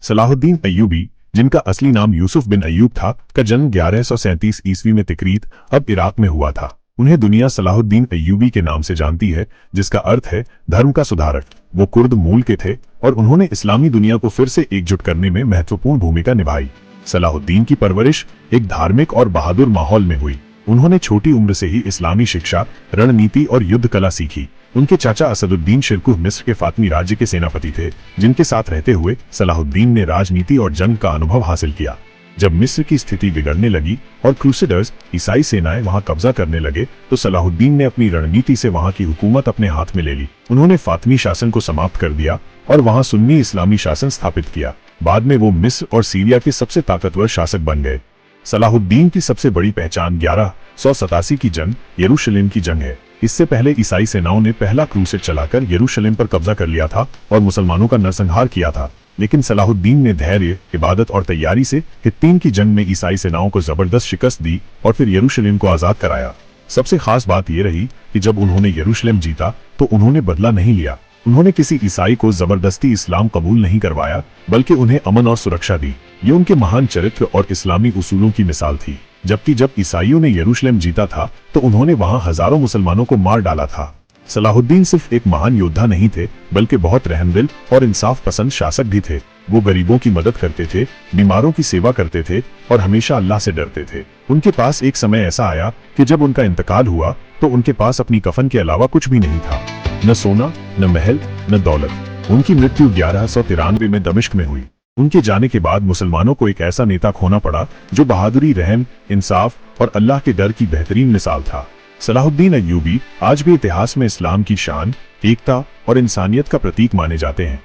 Salahuddin Ayyubi, जिनका असली नाम यूसुफ बिन अय्यूब था, का जन्म 1137 ईस्वी में तिकरीत, अब इराक में हुआ था। उन्हें दुनिया सलाहुद्दीन अय्यूबी के नाम से जानती है, जिसका अर्थ है धर्म का सुधारक। वो कुर्द मूल के थे और उन्होंने इस्लामी दुनिया को फिर से एकजुट करने में महत्वपूर्ण भूमिका निभाई। सलाहुद्दीन की परवरिश एक धार्मिक और बहादुर माहौल में हुई। उन्होंने छोटी उम्र से ही इस्लामी शिक्षा, रणनीति और युद्ध कला सीखी। उनके चाचा असदुद्दीन शिरकुह मिस्र के फातमी राज्य के सेनापति थे, जिनके साथ रहते हुए सलाहुद्दीन ने राजनीति और जंग का अनुभव हासिल किया। जब मिस्र की स्थिति बिगड़ने लगी और क्रूसेडर्स, ईसाई सेनाएं वहां कब्जा करने लगे, तो सलाहुद्दीन ने अपनी रणनीति से वहां की हुकूमत अपने हाथ में ले ली। उन्होंने फातमी शासन को समाप्त कर दिया और वहां सुन्नी इस्लामी शासन स्थापित किया। बाद में वो मिस्र और सीरिया के सबसे ताकतवर शासक बन गए। सलाहुद्दीन की सबसे बड़ी पहचान 1187 की जंग, यरूशलेम की जंग है। इससे पहले ईसाई सेनाओं ने पहला क्रूसेड चलाकर यरूशलेम पर कब्जा कर लिया था और मुसलमानों का नरसंहार किया था। लेकिन सलाहुद्दीन ने धैर्य, इबादत और तैयारी से हित्तीन की जंग में ईसाई सेनाओं को जबरदस्त शिकस्त दी और फिर यरूशलेम को आजाद कराया। सबसे खास बात यह रही कि जब उन्होंने यरूशलेम जीता तो उन्होंने बदला नहीं लिया। उन्होंने किसी ईसाई को जबरदस्ती इस्लाम कबूल नहीं करवाया, बल्कि उन्हें अमन और सुरक्षा दी। ये उनके महान चरित्र और इस्लामी उसूलों की मिसाल थी। जबकि जब ईसाइयों ने यरूशलेम जीता था तो उन्होंने वहां हजारों मुसलमानों को मार डाला था। सलाहुद्दीन सिर्फ एक महान योद्धा नहीं थे, बल्कि बहुत रहमदिल और इंसाफ पसंद शासक भी थे। वो गरीबों की मदद करते थे, बीमारों की सेवा करते थे और हमेशा अल्लाह से डरते थे। उनके पास एक समय ऐसा आया कि जब उनका इंतकाल हुआ तो उनके पास अपनी कफन के अलावा कुछ भी नहीं था, न सोना, न महल, न दौलत। उनकी मृत्यु 1193 में दमिश्क में हुई। उनके जाने के बाद मुसलमानों को एक ऐसा नेता खोना पड़ा जो बहादुरी, रहम, इंसाफ और अल्लाह के डर की बेहतरीन मिसाल था। सलाहुद्दीन अय्यूबी आज भी इतिहास में इस्लाम की शान, एकता और इंसानियत का प्रतीक माने जाते हैं।